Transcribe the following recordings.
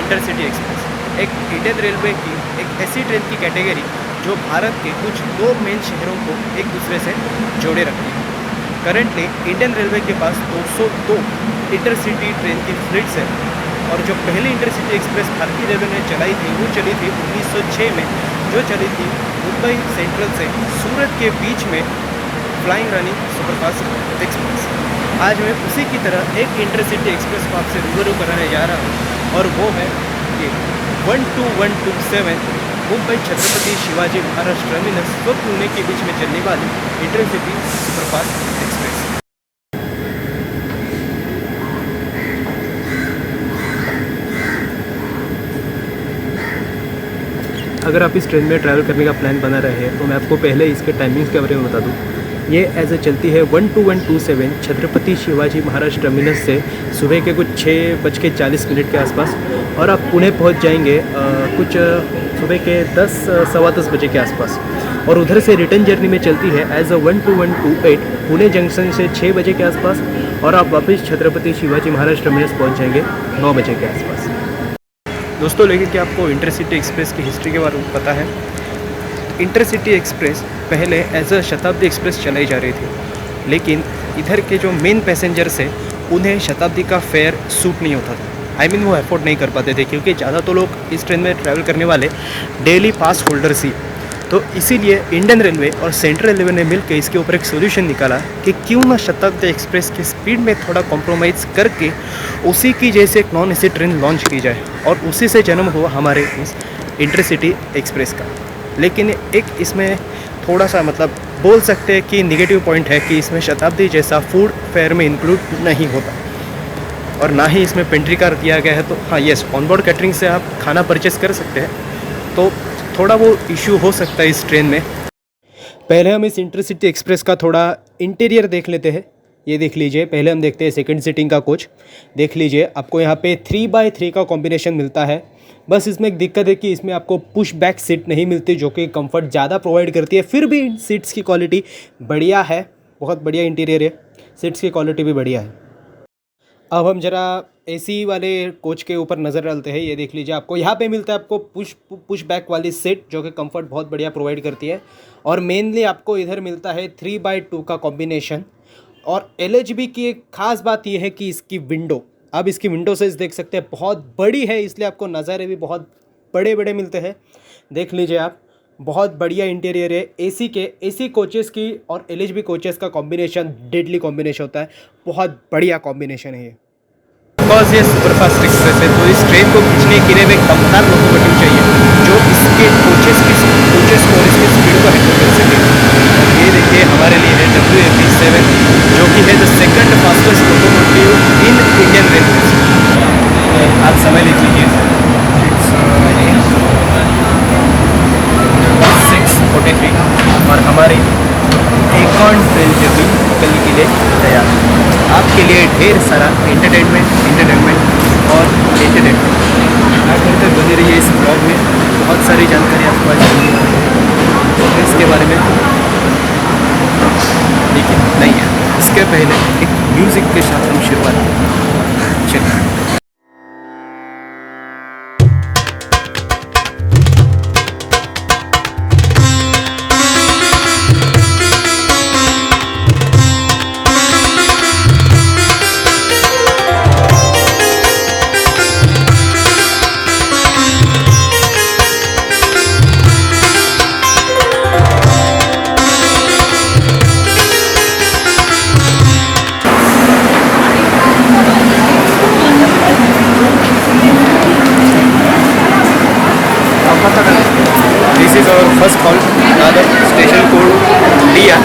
Intercity express एक Indian railway की एक ऐसी ट्रेन की कैटेगरी जो भारत के कुछ दो मेन शहरों को एक दूसरे से जोड़े रखती है। करंटली इंडियन रेलवे के पास 202 इंटरसिटी ट्रेन की फ्लीट्स है और जो पहली इंटरसिटी एक्सप्रेस भारतीय रेलवे ने चलाई थी वो चली थी 1906 में, जो चली थी मुंबई सेंट्रल से सूरत के बीच में फ्लाइंग रानी सुपरफास्ट एक्सप्रेस। आज मैं उसी की तरह एक इंटरसिटी एक्सप्रेस को आपसे रूबरू कराने जा रहा हूँ और वो है ये 12127 मुंबई छत्रपति शिवाजी महाराज टर्मिनस व पुणे के बीच में चलने वाली इंटरसिटी सुपरफास्ट एक्सप्रेस। अगर आप इस ट्रेन में ट्रैवल करने का प्लान बना रहे हैं तो मैं आपको पहले इसके टाइमिंग्स के बारे में बता दूं। ये एज ए चलती है 12127 छत्रपति शिवाजी महाराज टर्मिनस से सुबह के कुछ 6:40 के आसपास और आप पुणे पहुंच जाएंगे कुछ सुबह के 10 सवा 10 बजे के आसपास। और उधर से रिटर्न जर्नी में चलती है एज अ 12128 पुणे जंक्शन से 6 बजे के आसपास और आप वापस छत्रपति शिवाजी महाराज टर्मिनस पहुँच जाएंगे 9 बजे के आसपास। दोस्तों, लेकिन क्या आपको इंटरसिटी एक्सप्रेस की हिस्ट्री के बारे में पता है? इंटरसिटी एक्सप्रेस पहले एज अ शताब्दी एक्सप्रेस चलाई जा रही थी, लेकिन इधर के जो मेन पैसेंजर्स हैं उन्हें शताब्दी का फेयर सूट नहीं होता था। आई मीन वो अफोर्ड नहीं कर पाते थे क्योंकि ज़्यादा तो लोग इस ट्रेन में ट्रैवल करने वाले डेली पास होल्डर्स ही। तो इसीलिए इंडियन रेलवे और सेंट्रल रेलवे ने मिलकर इसके ऊपर एक सोल्यूशन निकाला कि क्यों ना शताब्दी एक्सप्रेस की स्पीड में थोड़ा कॉम्प्रोमाइज़ करके उसी की जैसे एक नॉन एसी ट्रेन लॉन्च की जाए और उसी से जन्म हुआ हमारे इस इंटरसिटी एक्सप्रेस का। लेकिन एक इसमें थोड़ा सा मतलब बोल सकते हैं कि निगेटिव पॉइंट है कि इसमें शताब्दी जैसा फूड फेयर में इंक्लूड नहीं होता और ना ही इसमें पेंट्री कार दिया गया है। तो हाँ, येस, ऑनबोर्ड कैटरिंग से आप खाना परचेस कर सकते हैं, तो थोड़ा वो इशू हो सकता है इस ट्रेन में। पहले हम इस इंटरसिटी एक्सप्रेस का थोड़ा इंटीरियर देख लेते हैं। ये देख लीजिए, पहले हम देखते हैं सेकंड सीटिंग का कोच। देख लीजिए, आपको यहाँ पे 3x3 का कॉम्बिनेशन मिलता है। बस इसमें एक दिक्कत है कि इसमें आपको पुश बैक सीट नहीं मिलती जो कि कंफर्ट ज़्यादा प्रोवाइड करती है। फिर भी सीट्स की क्वालिटी बढ़िया है, बहुत बढ़िया इंटीरियर है, सीट्स की क्वालिटी भी बढ़िया है। अब हम जरा एसी वाले कोच के ऊपर नज़र डालते हैं। ये देख लीजिए, आपको यहाँ पे मिलता है आपको पुश बैक वाली सीट जो कि कंफर्ट बहुत बढ़िया प्रोवाइड करती है। और मेनली आपको इधर मिलता है 3x2 का कॉम्बिनेशन। और LHB की एक ख़ास बात यह है कि इसकी विंडो, आप इसकी विंडो साइज देख सकते हैं, बहुत बड़ी है, इसलिए आपको नज़ारे भी बहुत बड़े बड़े मिलते हैं। देख लीजिए आप, बहुत बढ़िया इंटीरियर है। एसी कोचेस की और LHB कोचेस का कॉम्बिनेशन डेडली कॉम्बिनेशन होता है, बहुत बढ़िया कॉम्बिनेशन है ये। बिकॉज ये सुपरफास्ट एक्सप्रेस है तो इस ट्रेन को खींचने के लिए एक दमदार लोकोमोटिव चाहिए जो इसके कोचेस को और इसकी स्पीड को हैंडल कर सके। ये देखिए, हमारे लिए है WFE7 जो कि है the second fastest locomotive in Indian railway. आप समय ले लीजिए, 6:43 और हमारी एक और ट्रेन जर्नी निकलने के लिए तैयार है। आपके लिए ढेर सारा एंटरटेनमेंट और एंटरटेनमेंट। आप घर तक बने रहिए इस ब्लॉग में, बहुत सारी जानकारी आपको आज मिलेगी इसके बारे में। लेकिन नहीं है, इसके पहले एक म्यूज़िक के साथ हम शुरुआत करें। चलिए। This is our first call Dadar station code लिया।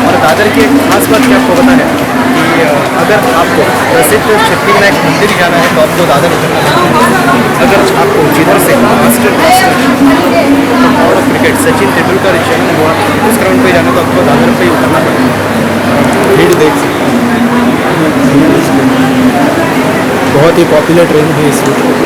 और दादर की एक खास बात क्या आपको बता है कि अगर आपको प्रसिद्ध सिद्धिविनायक मंदिर जाना है तो आपको दादर उतरना है। अगर आपको जिधर से मास्टर क्रिकेट सचिन तेंदुलकर जन्म हुआ उस ग्राउंड पे जाना तो आपको दादर पे ही उतरना पड़ेगा। भीड़ देख सकते हैं, बहुत ही पॉपुलर ट्रेन है इस route.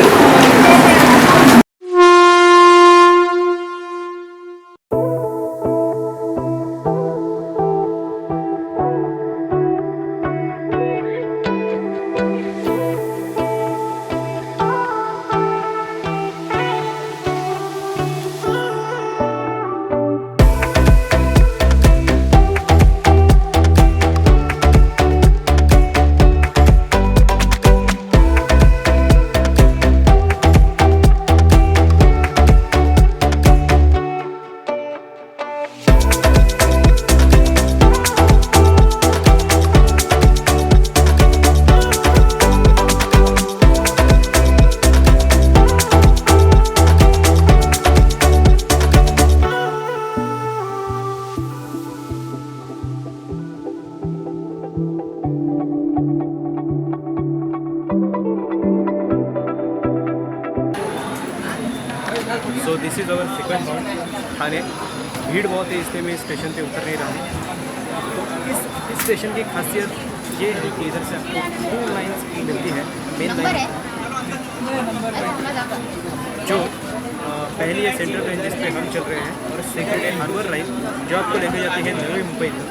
So this is our second halt Thane. भीड़ बहुत है इसलिए मैं इस स्टेशन पे उतर नहीं रहा हूँ। तो इस स्टेशन की खासियत ये है कि इधर से आपको 2 लाइन्स की मिलती है। मेन लाइन जो पहली है सेंट्रल लाइन जिस पे हम चल रहे हैं, और सेकंड है हार्बर लाइन जो आपको लेके जाती है नवी मुंबई तक।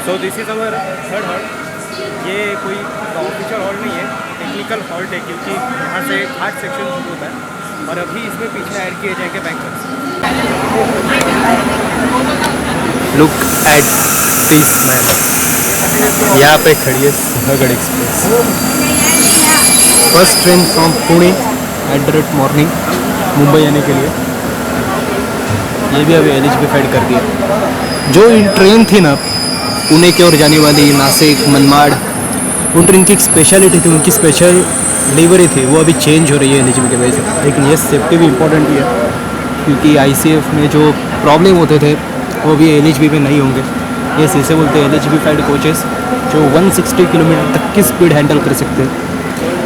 सो this is our third halt. ये कोई ऑफिशियल हॉल्ट नहीं है, टेक्निकल हॉल्ट है, क्योंकि यहाँ से घाट सेक्शन शुरू होता है और अभी इसमें पीछे ऐड किए जाएंगे bankers. Look at this man, यहाँ पे खड़ी है Sinhagad express, first train from Pune at morning Mumbai आने के लिए। ये भी अभी एलिजिफाइड कर दिया। जो ट्रेन थी ना पुणे की ओर जाने वाली, नासिक, मनमाड़, उन ट्रेन की एक स्पेशलिटी थी, उनकी स्पेशल डिलीवरी थी, वो अभी चेंज हो रही है एलिजिबल की वजह से। लेकिन ये सेफ्टी भी इम्पोर्टेंट ही है, क्योंकि आईसीएफ में जो प्रॉब्लम होते थे वो भी एलिजिबल में नहीं होंगे। ये इसे बोलते हैं एलिजिफाइड कोचेस, जो 160 किलोमीटर तक की स्पीड हैंडल कर सकते हैं।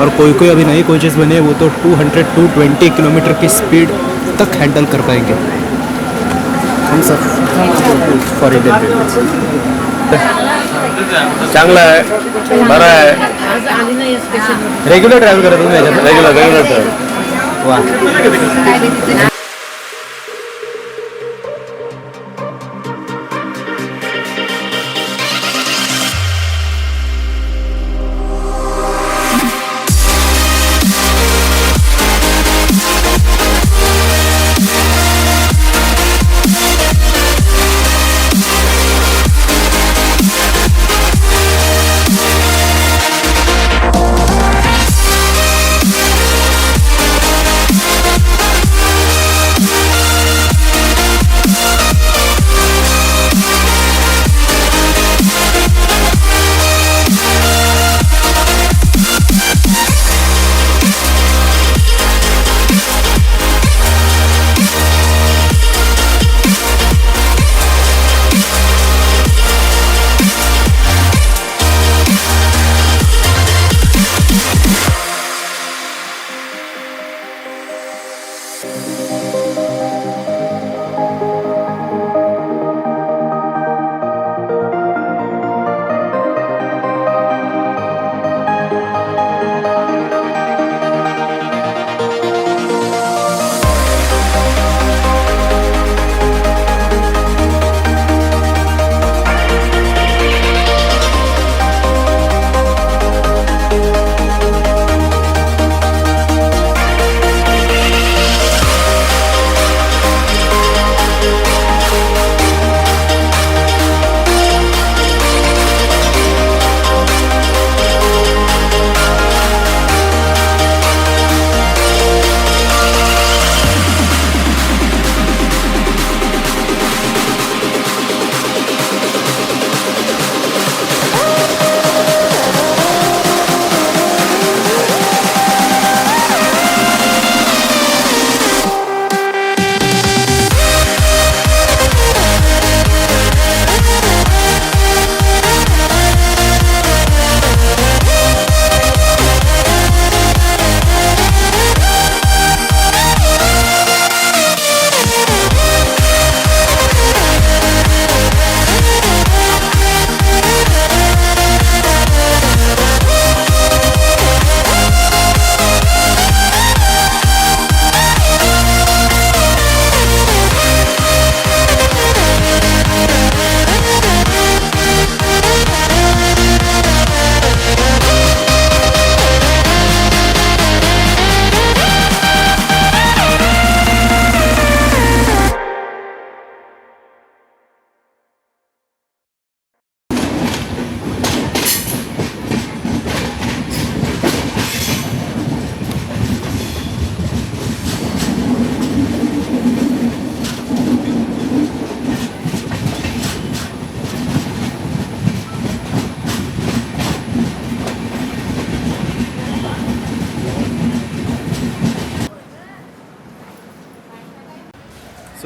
और कोई कोई अभी नए कोचेस बने वो तो 220 किलोमीटर की स्पीड तक हैंडल कर पाएंगे। हम सब फॉर इंडियन चांगला आहे, बरा आहे। रेग्युलर ट्रॅव्हल करत तुम्ही याच्यात? Regular travel. वा।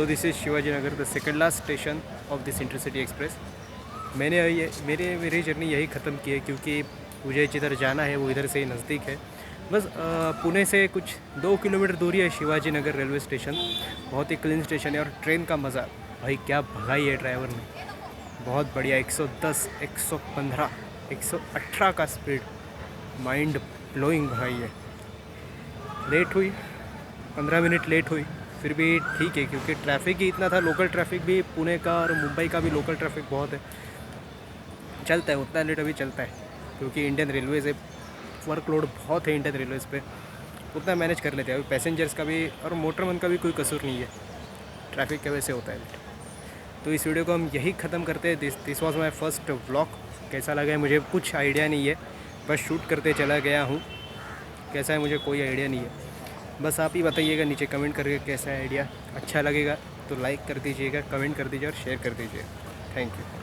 So this is Shivaji Nagar, the second last station of this intercity express. मैंने ये मेरी जर्नी यही ख़त्म की है, क्योंकि मुझे जिधर जाना है वो इधर से ही नज़दीक है। बस पुणे से कुछ 2 किलोमीटर दूरी है शिवाजी नगर रेलवे स्टेशन। बहुत ही क्लीन स्टेशन है और ट्रेन का मज़ा, भाई क्या भगाई है ड्राइवर ने, बहुत बढ़िया। 110, 115, 118 का स्पीड, माइंड ब्लोइंग भगाई है। लेट हुई, 15 मिनट लेट हुई, फिर भी ठीक है, क्योंकि ट्रैफिक ही इतना था। लोकल ट्रैफिक भी पुणे का और मुंबई का भी लोकल ट्रैफिक बहुत है, चलता है उतना लेट अभी चलता है, क्योंकि इंडियन रेलवेज़ है, वर्कलोड बहुत है इंडियन रेलवेज़ पे, उतना मैनेज कर लेते हैं। अभी पैसेंजर्स का भी और मोटरमैन का भी कोई कसूर नहीं है, ट्रैफिक की वजह से होता है लेट। तो इस वीडियो को हम यही ख़त्म करते हैं। This was my first vlog. कैसा लगा है मुझे कुछ आइडिया नहीं है, बस शूट करते चला गया हूँ। कैसा है मुझे कोई आइडिया नहीं है, बस आप ही बताइएगा नीचे कमेंट करके कैसा है आइडिया। अच्छा लगेगा तो लाइक कर दीजिएगा, कमेंट कर दीजिए और शेयर कर दीजिए। Thank you.